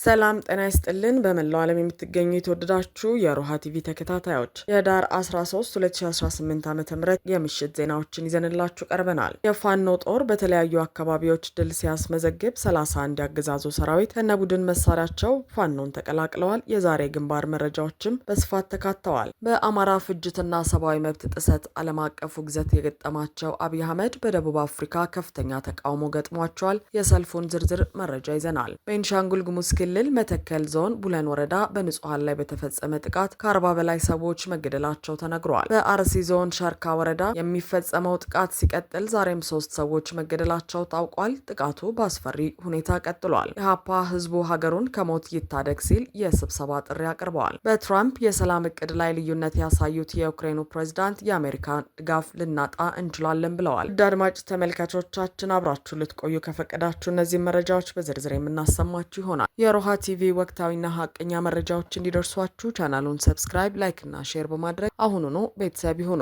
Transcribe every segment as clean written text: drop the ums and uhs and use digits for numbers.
ሰላም ጤና ይስጥልን። በመላው ዓለም የምትገኙ የተወደዳችሁ የሮሃ ቲቪ ተከታታዮች የዳር 13 2018 ዓ.ም የምሽት ዜናዎችን ይዘንላችሁ ቀርበናል። የፋኖ ጦር በተለያዩ አካባቢዎች ድል ሲያስመዘግብ 31 ያገዛዙ ሰራዊት ከነቡድን መሳሪያቸው ፋኖን ተቀላቅለዋል። የዛሬ ግንባር መረጃዎችም በስፋት ተካተዋል። በአማራ ፍጅትና ሰብአዊ መብት ጥሰት ዓለም አቀፉ ግዘት የገጠማቸው አብይ አህመድ በደቡብ አፍሪካ ከፍተኛ ተቃውሞ ገጥሟቸዋል። የሰልፉን ዝርዝር መረጃ ይዘናል። ቤንሻንጉል ጉሙዝ ክልል መተከል ዞን ቡለን ወረዳ በንጹሃን ላይ በተፈጸመ ጥቃት ከ40 በላይ ሰዎች መገደላቸው ተነግሯል። በአርሲ ዞን ሸርካ ወረዳ የሚፈጸመው ጥቃት ሲቀጥል ዛሬም 3 ሰዎች መገደላቸው ታውቋል። ጥቃቱ በአስፈሪ ሁኔታ ቀጥሏል። ኢህአፓ ህዝቡ ሀገሩን ከሞት ይታደግ ሲል የስብሰባ ጥሪ አቅርበዋል። በትራምፕ የሰላም እቅድ ላይ ልዩነት ያሳዩት የዩክሬኑ ፕሬዝዳንት የአሜሪካን ድጋፍ ልናጣ እንችላለን ብለዋል። ውድ አድማጭ ተመልካቾቻችን አብራችሁ ልትቆዩ ከፈቀዳችሁ እነዚህ መረጃዎች በዝርዝር የምናሰማችሁ ይሆናል። የሮሃ ቲቪ ወቅታዊና ሀቀኛ መረጃዎች እንዲደርሷችሁ ቻናሉን ሰብስክራይብ፣ ላይክ እና ሼር በማድረግ አሁኑኑ ቤተሰብ ይሁኑ።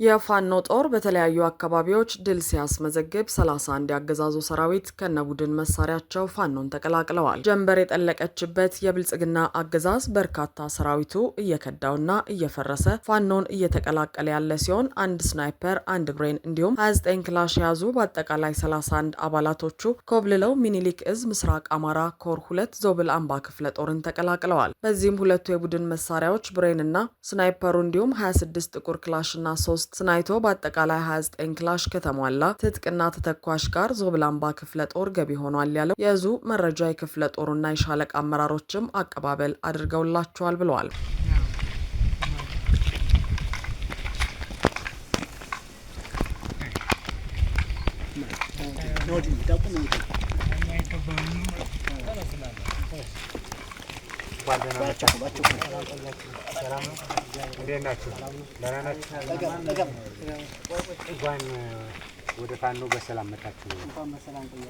የፋኖ ጦር በተለያዩ አካባቢዎች ድል ሲያስመዘግብ 31 ያገዛዙ ሰራዊት ከነቡድን መሳሪያቸው ፋኖን ተቀላቅለዋል። ጀንበር የጠለቀችበት የብልጽግና አገዛዝ በርካታ ሰራዊቱ እየከዳውና እየፈረሰ ፋኖን እየተቀላቀለ ያለ ሲሆን አንድ ስናይፐር፣ አንድ ብሬን እንዲሁም 29 ክላሽ የያዙ በአጠቃላይ 31 አባላቶቹ ኮብልለው ሚኒሊክ እዝ ምስራቅ አማራ ኮር 2 ዞብል አምባ ክፍለ ጦርን ተቀላቅለዋል። በዚህም ሁለቱ የቡድን መሳሪያዎች ብሬንና ስናይፐሩ እንዲሁም 26 ጥቁር ክላሽና 3 ስናይቶ በአጠቃላይ 29 ክላሽ ከተሟላ ትጥቅና ተተኳሽ ጋር ዞብል አምባ ክፍለ ጦር ገቢ ሆኗል ያለው የእዙ መረጃ የክፍለ ጦሩና የሻለቃ አመራሮችም አቀባበል አድርገውላቸዋል ብለዋል። ወደ ፋኖ በሰላም መጣችሁ።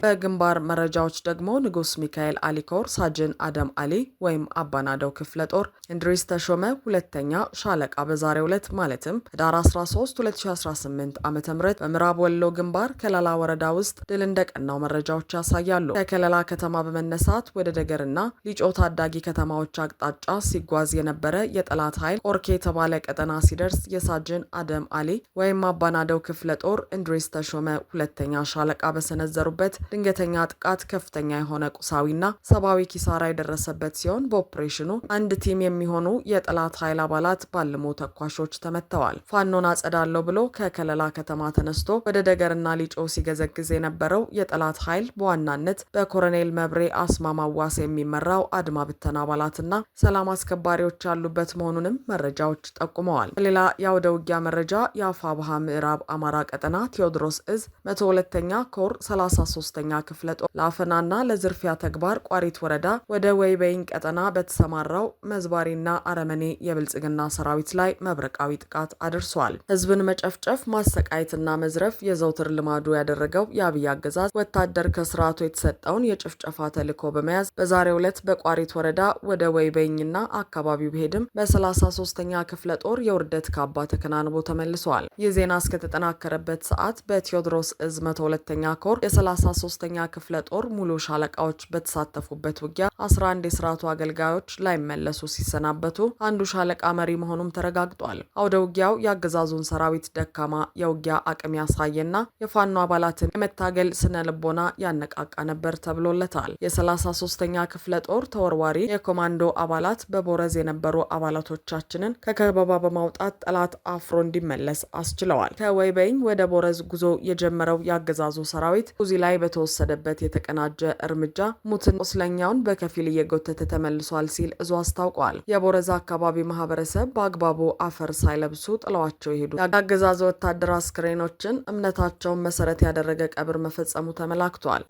በግንባር መረጃዎች ደግሞ ንጉስ ሚካኤል አሊኮር ሳጅን አደም አሊ ወይም አባናደው ክፍለ ጦር እንድሪስ ተሾመ ሁለተኛ ሻለቃ በዛሬው ዕለት ማለትም ህዳር 13 2018 ዓ.ም በምዕራብ ወሎ ግንባር ከለላ ወረዳ ውስጥ ድል እንደቀናው መረጃዎች ያሳያሉ። ከከለላ ከተማ በመነሳት ወደ ደገርና ሊጮ ታዳጊ ከተማዎች አቅጣጫ ሲጓዝ የነበረ የጠላት ኃይል ቆርኬ የተባለ ቀጠና ሲደርስ የሳጅን አደም አሊ ወይም አባናደው ክፍለ ጦር እንድሪስ ተሾመ ሁለተኛ ሻለቃ በሰነዘሩበት ድንገተኛ ጥቃት ከፍተኛ የሆነ ቁሳዊና ሰብአዊ ኪሳራ የደረሰበት ሲሆን በኦፕሬሽኑ አንድ ቲም የሚሆኑ የጠላት ኃይል አባላት ባልሞ ተኳሾች ተመተዋል። ፋኖን አጸዳለው ብሎ ከከለላ ከተማ ተነስቶ ወደ ደገርና ሊጮ ሲገዘግዝ የነበረው የጠላት ኃይል በዋናነት በኮሎኔል መብሬ አስማማዋስ የሚመራው አድማ ብተና አባላትና ሰላም አስከባሪዎች ያሉበት መሆኑንም መረጃዎች ጠቁመዋል። በሌላ የአውደ ውጊያ መረጃ የአፋብሃ ምዕራብ አማራ ቀጠና ቴዎድሮስ እዝ 102ኛ ኮር 33ኛ ክፍለ ጦር ለአፈናና ለዝርፊያ ተግባር ቋሪት ወረዳ ወደ ወይበይን ቀጠና በተሰማራው መዝባሪና አረመኔ የብልጽግና ሰራዊት ላይ መብረቃዊ ጥቃት አድርሷል። ህዝብን መጨፍጨፍ፣ ማሰቃየትና መዝረፍ የዘውትር ልማዱ ያደረገው የአብይ አገዛዝ ወታደር ከስርዓቱ የተሰጠውን የጭፍጨፋ ተልዕኮ በመያዝ በዛሬው ዕለት በቋሪት ወረዳ ወደ ወይበይኝና አካባቢው ቢሄድም በ33ኛ ክፍለ ጦር የውርደት ካባ ተከናንቦ ተመልሷል። ይህ ዜና እስከተጠናከረበት ሰዓት በቴዎድሮስ እዝ 102ኛ ኮር የ33ኛ ክፍለ ጦር ሙሉ ሻለቃዎች በተሳተፉበት ውጊያ 11 የስርዓቱ አገልጋዮች ላይመለሱ ሲሰናበቱ አንዱ ሻለቃ መሪ መሆኑም ተረጋግጧል። አውደ ውጊያው የአገዛዙን ሰራዊት ደካማ የውጊያ አቅም ያሳየና የፋኖ አባላትን የመታገል ስነ ልቦና ያነቃቃ ነበር ተብሎለታል። የ33ኛ ክፍለ ጦር ተወርዋሪ የኮማንዶ አባላት በቦረዝ የነበሩ አባላቶቻችንን ከከበባ በማውጣት ጠላት አፍሮ እንዲመለስ አስችለዋል። ከወይበይኝ ወደ ቦረዝ ጉዞ የጀመረው የአገዛዙ ሰራዊት ጉዚ ላይ በተወሰደበት የተቀናጀ እርምጃ ሙትን ቁስለኛውን በከፊል እየጎተተ ተመልሷል ሲል እዙ አስታውቋል። የቦረዛ አካባቢ ማህበረሰብ በአግባቡ አፈር ሳይለብሱ ጥለዋቸው የሄዱ የአገዛዙ ወታደር አስክሬኖችን እምነታቸውን መሰረት ያደረገ ቀብር መፈጸሙ ተመላክቷል።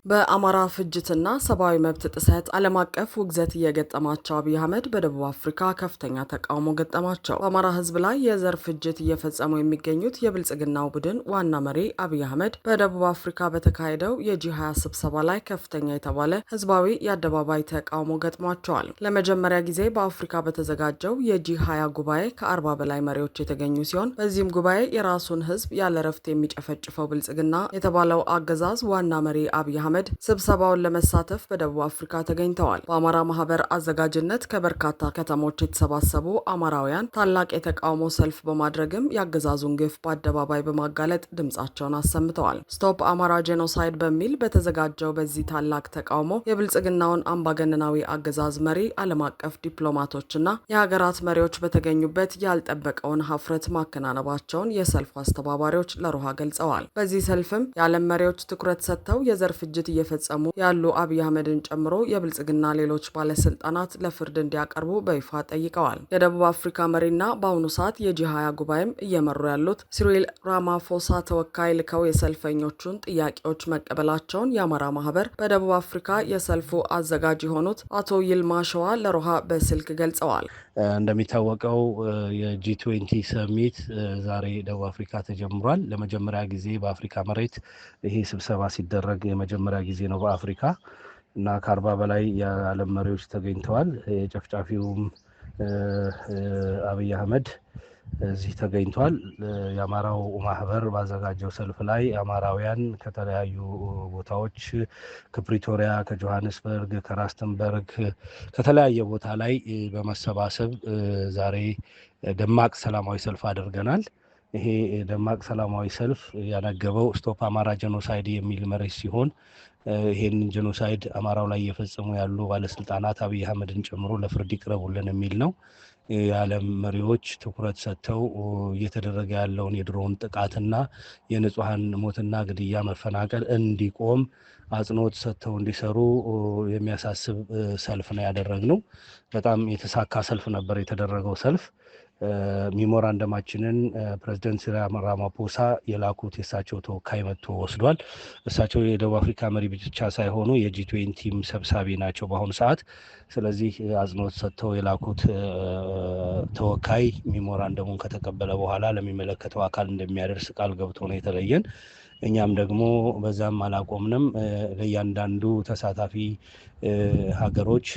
በአማራ ፍጅትና ሰብአዊ መብት ጥሰት ዓለም አቀፍ ውግዘት እየገጠማቸው አብይ አህመድ በደቡብ አፍሪካ ከፍተኛ ተቃውሞ ገጠማቸው። በአማራ ሕዝብ ላይ የዘር ፍጅት እየፈጸሙ የሚገኙት የብልጽግናው ቡድን ዋና መሪ አብይ አህመድ በደቡብ አፍሪካ በተካሄደው የጂ20 ስብሰባ ላይ ከፍተኛ የተባለ ህዝባዊ የአደባባይ ተቃውሞ ገጥሟቸዋል። ለመጀመሪያ ጊዜ በአፍሪካ በተዘጋጀው የጂ20 ጉባኤ ከ40 በላይ መሪዎች የተገኙ ሲሆን በዚህም ጉባኤ የራሱን ሕዝብ ያለ ረፍት የሚጨፈጭፈው ብልጽግና የተባለው አገዛዝ ዋና መሪ አብይ አህመድ ስብሰባውን ለመሳተፍ በደቡብ አፍሪካ ተገኝተዋል። በአማራ ማህበር አዘጋጅነት ከበርካታ ከተሞች የተሰባሰቡ አማራውያን ታላቅ የተቃውሞ ሰልፍ በማድረግም የአገዛዙን ግፍ በአደባባይ በማጋለጥ ድምጻቸውን አሰምተዋል። ስቶፕ አማራ ጄኖሳይድ በሚል በተዘጋጀው በዚህ ታላቅ ተቃውሞ የብልጽግናውን አምባገነናዊ አገዛዝ መሪ ዓለም አቀፍ ዲፕሎማቶችና የሀገራት መሪዎች በተገኙበት ያልጠበቀውን ሀፍረት ማከናነባቸውን የሰልፉ አስተባባሪዎች ለሮሃ ገልጸዋል። በዚህ ሰልፍም የዓለም መሪዎች ትኩረት ሰጥተው የዘር ፍጅት እየፈጸሙ ያሉ አብይ አህመድን ጨምሮ የብልጽግና ሌሎች ባለስልጣናት ለፍርድ እንዲያቀርቡ በይፋ ጠይቀዋል። የደቡብ አፍሪካ መሪና በአሁኑ ሰዓት የጂ20 ጉባኤም እየመሩ ያሉት ሲሪል ራማፎሳ ተወካይ ልከው የሰልፈኞቹን ጥያቄዎች መቀበላቸውን የአማራ ማህበር በደቡብ አፍሪካ የሰልፉ አዘጋጅ የሆኑት አቶ ይልማ ሸዋ ለሮሃ በስልክ ገልጸዋል። እንደሚታወቀው የጂ20 ሰሚት ዛሬ ደቡብ አፍሪካ ተጀምሯል። ለመጀመሪያ ጊዜ በአፍሪካ መሬት ይሄ ስብሰባ ሲደረግ የመጀመሪያ ጊዜ ነው በአፍሪካ እና ከ40 በላይ የዓለም መሪዎች ተገኝተዋል። የጨፍጫፊውም አብይ አህመድ እዚህ ተገኝቷል። የአማራው ማህበር ባዘጋጀው ሰልፍ ላይ አማራውያን ከተለያዩ ቦታዎች ከፕሪቶሪያ፣ ከጆሃንስበርግ፣ ከራስተንበርግ ከተለያየ ቦታ ላይ በመሰባሰብ ዛሬ ደማቅ ሰላማዊ ሰልፍ አድርገናል። ይሄ ደማቅ ሰላማዊ ሰልፍ ያነገበው ስቶፕ አማራ ጄኖሳይድ የሚል መሪ ሲሆን ይሄንን ጄኖሳይድ አማራው ላይ እየፈጸሙ ያሉ ባለስልጣናት አብይ አህመድን ጨምሮ ለፍርድ ይቅረቡልን የሚል ነው። የዓለም መሪዎች ትኩረት ሰጥተው እየተደረገ ያለውን የድሮን ጥቃትና የንጹሐን ሞትና ግድያ፣ መፈናቀል እንዲቆም አጽንኦት ሰጥተው እንዲሰሩ የሚያሳስብ ሰልፍ ነው ያደረግነው። በጣም የተሳካ ሰልፍ ነበር የተደረገው ሰልፍ። ሚሞራንደማችንን ፕሬዚደንት ሲሪል ራማፎሳ የላኩት የእሳቸው ተወካይ መጥቶ ወስዷል። እሳቸው የደቡብ አፍሪካ መሪ ብቻ ሳይሆኑ የጂ20 ሰብሳቢ ናቸው በአሁኑ ሰዓት። ስለዚህ አጽንኦት ሰጥተው የላኩት ተወካይ ሚሞራንደሙን ከተቀበለ በኋላ ለሚመለከተው አካል እንደሚያደርስ ቃል ገብቶ ነው የተለየን። እኛም ደግሞ በዛም አላቆምንም። ለእያንዳንዱ ተሳታፊ ሀገሮች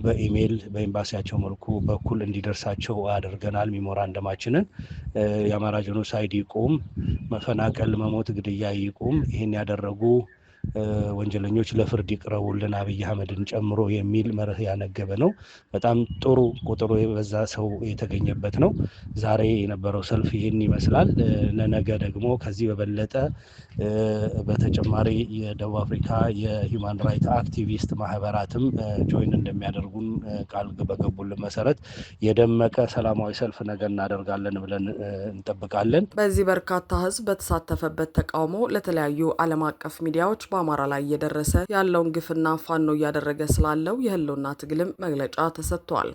በኢሜይል በኤምባሲያቸው መልኩ በኩል እንዲደርሳቸው አድርገናል ሚሞራንደማችንን። የአማራ ጄኖሳይድ ይቁም፣ መፈናቀል፣ መሞት፣ ግድያ ይቁም፣ ይህን ያደረጉ ወንጀለኞች ለፍርድ ይቅረቡልን አብይ አህመድን ጨምሮ የሚል መርህ ያነገበ ነው። በጣም ጥሩ ቁጥሩ የበዛ ሰው የተገኘበት ነው። ዛሬ የነበረው ሰልፍ ይህን ይመስላል። ለነገ ደግሞ ከዚህ በበለጠ በተጨማሪ የደቡብ አፍሪካ የሂውማን ራይት አክቲቪስት ማህበራትም ጆይን እንደሚያደርጉን ቃል በገቡልን መሰረት የደመቀ ሰላማዊ ሰልፍ ነገ እናደርጋለን ብለን እንጠብቃለን። በዚህ በርካታ ህዝብ በተሳተፈበት ተቃውሞ ለተለያዩ ዓለም አቀፍ ሚዲያዎች በአማራ ላይ እየደረሰ ያለውን ግፍና ፋኖ እያደረገ ስላለው የህልውና ትግልም መግለጫ ተሰጥቷል።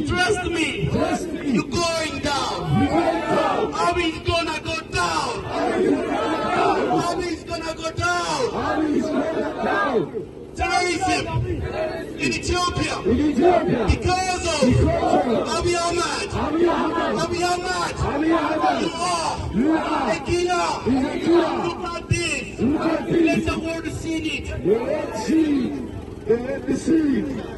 Trust me. You're going down. Abby's gonna go down. Abby's gonna go down. Terrorism in Ethiopia because of Abiy Ahmed. Abiy Ahmed. You are a killer. Look at this. Let the world see it. Let the seed.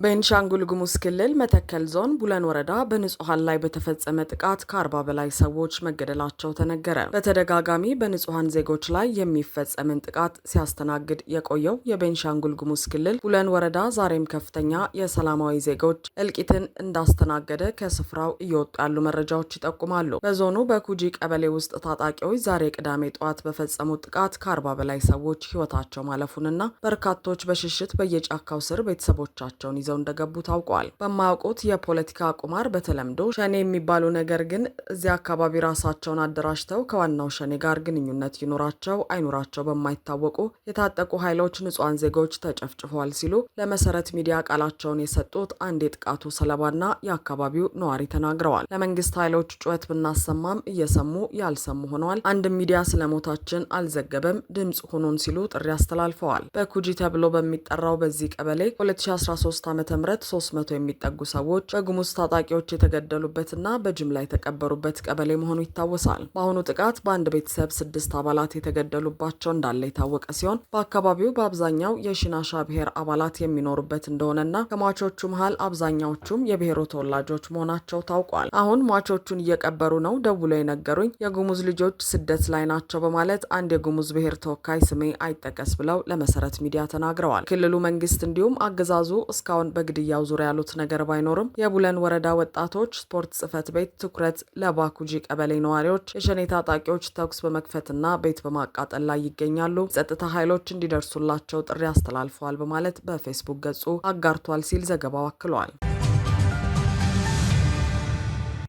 በቤንሻንጉል ጉሙዝ ክልል መተከል ዞን ቡለን ወረዳ በንጹሃን ላይ በተፈጸመ ጥቃት ከ40 በላይ ሰዎች መገደላቸው ተነገረ። በተደጋጋሚ በንጹሃን ዜጎች ላይ የሚፈጸምን ጥቃት ሲያስተናግድ የቆየው የቤንሻንጉል ጉሙዝ ክልል ቡለን ወረዳ ዛሬም ከፍተኛ የሰላማዊ ዜጎች እልቂትን እንዳስተናገደ ከስፍራው እየወጡ ያሉ መረጃዎች ይጠቁማሉ። በዞኑ በኩጂ ቀበሌ ውስጥ ታጣቂዎች ዛሬ ቅዳሜ ጠዋት በፈጸሙት ጥቃት ከ40 በላይ ሰዎች ህይወታቸው ማለፉንና በርካቶች በሽሽት በየጫካው ስር ቤተሰቦቻቸውን ይዘው እንደገቡ ታውቋል። በማያውቁት የፖለቲካ ቁማር በተለምዶ ሸኔ የሚባሉ ነገር ግን እዚያ አካባቢ ራሳቸውን አደራጅተው ከዋናው ሸኔ ጋር ግንኙነት ይኖራቸው አይኖራቸው በማይታወቁ የታጠቁ ኃይሎች ንጹሃን ዜጎች ተጨፍጭፈዋል ሲሉ ለመሰረት ሚዲያ ቃላቸውን የሰጡት አንድ የጥቃቱ ሰለባና የአካባቢው ነዋሪ ተናግረዋል። ለመንግስት ኃይሎች ጩኸት ብናሰማም እየሰሙ ያልሰሙ ሆነዋል። አንድ ሚዲያ ስለሞታችን አልዘገበም፣ ድምጽ ሆኖን ሲሉ ጥሪ አስተላልፈዋል። በኩጂ ተብሎ በሚጠራው በዚህ ቀበሌ 2013 ዓ.ም 300 የሚጠጉ ሰዎች በጉሙዝ ታጣቂዎች የተገደሉበትና በጅምላ የተቀበሩበት ቀበሌ መሆኑ ይታወሳል። በአሁኑ ጥቃት በአንድ ቤተሰብ 6 አባላት የተገደሉባቸው እንዳለ የታወቀ ሲሆን በአካባቢው በአብዛኛው የሽናሻ ብሔር አባላት የሚኖሩበት እንደሆነና ከሟቾቹ መሃል አብዛኛዎቹም የብሔሩ ተወላጆች መሆናቸው ታውቋል። አሁን ሟቾቹን እየቀበሩ ነው ደውሎ የነገሩኝ የጉሙዝ ልጆች ስደት ላይ ናቸው በማለት አንድ የጉሙዝ ብሔር ተወካይ ስሜ አይጠቀስ ብለው ለመሰረት ሚዲያ ተናግረዋል። ክልሉ መንግስት እንዲሁም አገዛዙ እስካሁን በግድያው ዙሪያ ያሉት ነገር ባይኖርም የቡለን ወረዳ ወጣቶች ስፖርት ጽህፈት ቤት ትኩረት ለባኩጂ ቀበሌ ነዋሪዎች የሸኔ ታጣቂዎች ተኩስ በመክፈትና ቤት በማቃጠል ላይ ይገኛሉ፣ ጸጥታ ኃይሎች እንዲደርሱላቸው ጥሪ አስተላልፈዋል በማለት በፌስቡክ ገጹ አጋርቷል ሲል ዘገባው አክሏል።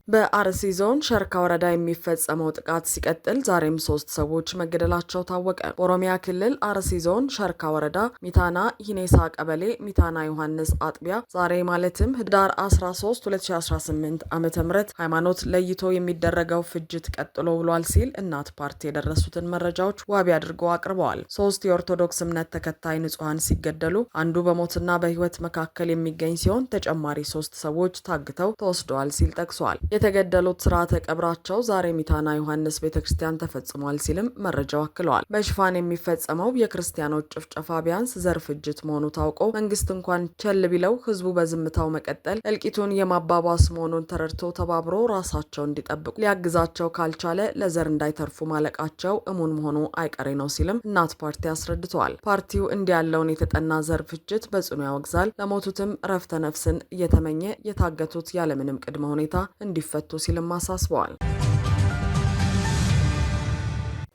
በአርሲ ዞን ሸርካ ወረዳ የሚፈጸመው ጥቃት ሲቀጥል ዛሬም 3 ሰዎች መገደላቸው ታወቀ። በኦሮሚያ ክልል አርሲ ዞን ሸርካ ወረዳ ሚታና ሂኔሳ ቀበሌ ሚታና ዮሐንስ አጥቢያ ዛሬ ማለትም ህዳር 13 2018 ዓ.ም ሃይማኖት ለይቶ የሚደረገው ፍጅት ቀጥሎ ውሏል ሲል እናት ፓርቲ የደረሱትን መረጃዎች ዋቢ አድርገው አቅርበዋል። 3 የኦርቶዶክስ እምነት ተከታይ ንጹሃን ሲገደሉ አንዱ በሞትና በህይወት መካከል የሚገኝ ሲሆን ተጨማሪ 3 ሰዎች ታግተው ተወስደዋል ሲል ጠቅሷል። የተገደሉት ስርዓተ ቀብራቸው ዛሬ ሚታና ዮሐንስ ቤተክርስቲያን ተፈጽሟል ሲልም መረጃው አክለዋል። በሽፋን የሚፈጸመው የክርስቲያኖች ጭፍጨፋ ቢያንስ ዘር ፍጅት መሆኑ ታውቆ መንግስት እንኳን ቸል ቢለው ህዝቡ በዝምታው መቀጠል እልቂቱን የማባባስ መሆኑን ተረድቶ ተባብሮ ራሳቸው እንዲጠብቁ ሊያግዛቸው ካልቻለ ለዘር እንዳይተርፉ ማለቃቸው እሙን መሆኑ አይቀሬ ነው ሲልም እናት ፓርቲ አስረድተዋል። ፓርቲው እንዲህ ያለውን የተጠና ዘር ፍጅት በጽኑ ያወግዛል። ለሞቱትም እረፍተ ነፍስን እየተመኘ የታገቱት ያለምንም ቅድመ ሁኔታ እንዲፈቱ ሲልም አሳስበዋል።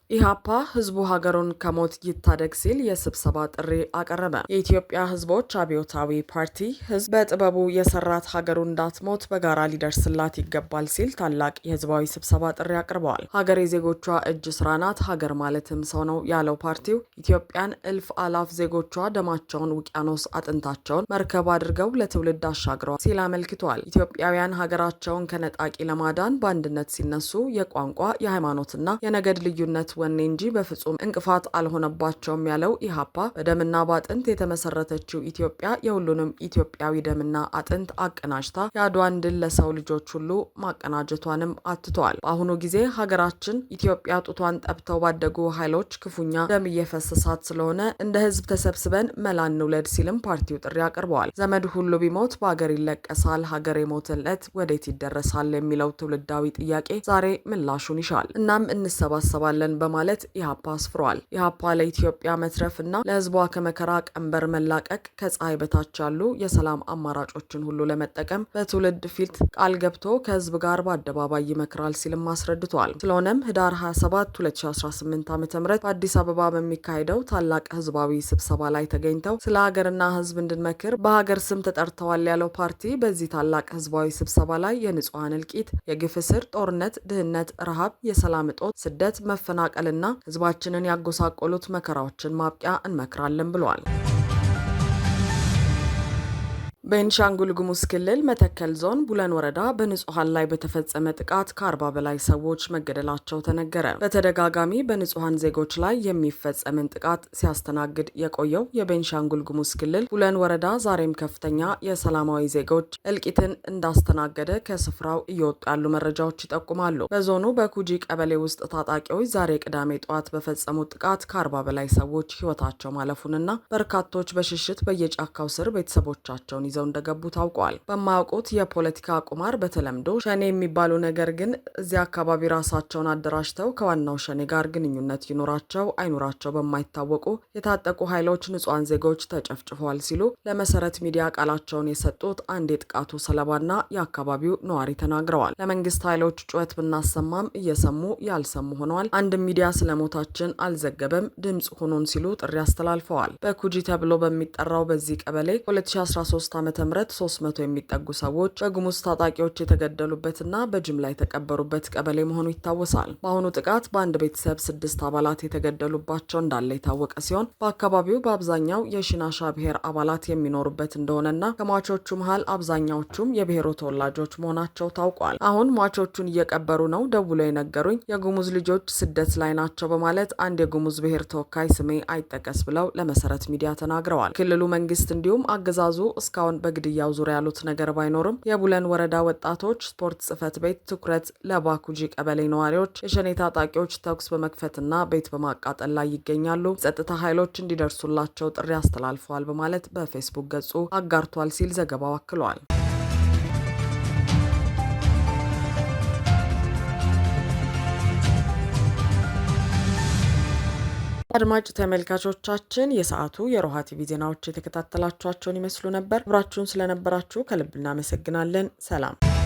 ኢህአፓ ህዝቡ ሀገሩን ከሞት ይታደግ ሲል የስብሰባ ጥሪ አቀረበ። የኢትዮጵያ ህዝቦች አብዮታዊ ፓርቲ ህዝብ በጥበቡ የሰራት ሀገሩ እንዳትሞት በጋራ ሊደርስላት ይገባል ሲል ታላቅ የህዝባዊ ስብሰባ ጥሪ አቅርበዋል። ሀገር የዜጎቿ እጅ ስራ ናት፣ ሀገር ማለትም ሰው ነው ያለው ፓርቲው ኢትዮጵያን እልፍ አላፍ ዜጎቿ ደማቸውን ውቅያኖስ አጥንታቸውን መርከብ አድርገው ለትውልድ አሻግረዋል ሲል አመልክቷል። ኢትዮጵያውያን ሀገራቸውን ከነጣቂ ለማዳን በአንድነት ሲነሱ የቋንቋ የሃይማኖትና የነገድ ልዩነት ወኔ እንጂ በፍጹም እንቅፋት አልሆነባቸውም ያለው ኢህአፓ በደምና በአጥንት የተመሰረተችው ኢትዮጵያ የሁሉንም ኢትዮጵያዊ ደምና አጥንት አቀናጅታ የአድዋን ድል ለሰው ልጆች ሁሉ ማቀናጀቷንም አትተዋል። በአሁኑ ጊዜ ሀገራችን ኢትዮጵያ ጡቷን ጠብተው ባደጉ ኃይሎች ክፉኛ ደም እየፈሰሳት ስለሆነ እንደ ህዝብ ተሰብስበን መላ እንውለድ ሲልም ፓርቲው ጥሪ አቅርበዋል። ዘመድ ሁሉ ቢሞት በሀገር ይለቀሳል፣ ሀገር የሞተለት ወዴት ይደረሳል የሚለው ትውልዳዊ ጥያቄ ዛሬ ምላሹን ይሻል። እናም እንሰባሰባለን በማለት ኢህአፓ አስፍሯል። ኢህአፓ ለኢትዮጵያ መትረፍና ለህዝቧ ከመከራ ቀንበር መላቀቅ ከፀሐይ በታች ያሉ የሰላም አማራጮችን ሁሉ ለመጠቀም በትውልድ ፊት ቃል ገብቶ ከህዝብ ጋር በአደባባይ ይመክራል ሲልም አስረድቷል። ስለሆነም ህዳር 27 2018 ዓ.ም በአዲስ አበባ በሚካሄደው ታላቅ ህዝባዊ ስብሰባ ላይ ተገኝተው ስለ ሀገርና ህዝብ እንድንመክር በሀገር ስም ተጠርተዋል ያለው ፓርቲ በዚህ ታላቅ ህዝባዊ ስብሰባ ላይ የንጹሃን እልቂት፣ የግፍ እስር፣ ጦርነት፣ ድህነት፣ ረሃብ፣ የሰላም እጦት፣ ስደት፣ መፈናቀልና ህዝባችንን ያጎሳቆሉት መከራዎችን ማብቂያ እንመክራለን ብሏል። በቤንሻንጉል ጉሙዝ ክልል መተከል ዞን ቡለን ወረዳ በንጹሃን ላይ በተፈጸመ ጥቃት ከ40 በላይ ሰዎች መገደላቸው ተነገረ። በተደጋጋሚ በንጹሃን ዜጎች ላይ የሚፈጸምን ጥቃት ሲያስተናግድ የቆየው የቤንሻንጉል ጉሙዝ ክልል ቡለን ወረዳ ዛሬም ከፍተኛ የሰላማዊ ዜጎች እልቂትን እንዳስተናገደ ከስፍራው እየወጡ ያሉ መረጃዎች ይጠቁማሉ። በዞኑ በኩጂ ቀበሌ ውስጥ ታጣቂዎች ዛሬ ቅዳሜ ጠዋት በፈጸሙት ጥቃት ከ40 በላይ ሰዎች ህይወታቸው ማለፉንና በርካቶች በሽሽት በየጫካው ስር ቤተሰቦቻቸውን ይዘው እንደገቡ ታውቋል። በማያውቁት የፖለቲካ ቁማር በተለምዶ ሸኔ የሚባሉ ነገር ግን እዚያ አካባቢ ራሳቸውን አደራጅተው ከዋናው ሸኔ ጋር ግንኙነት ይኖራቸው አይኖራቸው በማይታወቁ የታጠቁ ኃይሎች ንጹሃን ዜጎች ተጨፍጭፈዋል ሲሉ ለመሰረት ሚዲያ ቃላቸውን የሰጡት አንድ የጥቃቱ ሰለባና የአካባቢው ነዋሪ ተናግረዋል። ለመንግስት ኃይሎች ጩኸት ብናሰማም እየሰሙ ያልሰሙ ሆነዋል። አንድ ሚዲያ ስለሞታችን አልዘገበም፣ ድምጽ ሆኖን ሲሉ ጥሪ አስተላልፈዋል። በኩጂ ተብሎ በሚጠራው በዚህ ቀበሌ 2013 ዓ.ም 300 የሚጠጉ ሰዎች በጉሙዝ ታጣቂዎች የተገደሉበትና በጅምላ የተቀበሩበት ቀበሌ መሆኑ ይታወሳል። በአሁኑ ጥቃት በአንድ ቤተሰብ 6 አባላት የተገደሉባቸው እንዳለ የታወቀ ሲሆን በአካባቢው በአብዛኛው የሽናሻ ብሔር አባላት የሚኖሩበት እንደሆነና ከሟቾቹ መሃል አብዛኛዎቹም የብሔሩ ተወላጆች መሆናቸው ታውቋል። አሁን ሟቾቹን እየቀበሩ ነው ደውሎ የነገሩኝ የጉሙዝ ልጆች ስደት ላይ ናቸው በማለት አንድ የጉሙዝ ብሔር ተወካይ ስሜ አይጠቀስ ብለው ለመሰረት ሚዲያ ተናግረዋል። ክልሉ መንግስት እንዲሁም አገዛዙ እስካሁን በግድያው ዙሪያ ያሉት ነገር ባይኖርም የቡለን ወረዳ ወጣቶች ስፖርት ጽህፈት ቤት ትኩረት ለባኩጂ ቀበሌ ነዋሪዎች የሸኔ ታጣቂዎች ተኩስ በመክፈትና ቤት በማቃጠል ላይ ይገኛሉ፣ ጸጥታ ኃይሎች እንዲደርሱላቸው ጥሪ አስተላልፈዋል በማለት በፌስቡክ ገጹ አጋርቷል ሲል ዘገባው አክሏል። አድማጭ ተመልካቾቻችን የሰዓቱ የሮሃ ቲቪ ዜናዎች የተከታተላችኋቸውን ይመስሉ ነበር። አብራችሁን ስለነበራችሁ ከልብ እናመሰግናለን። ሰላም።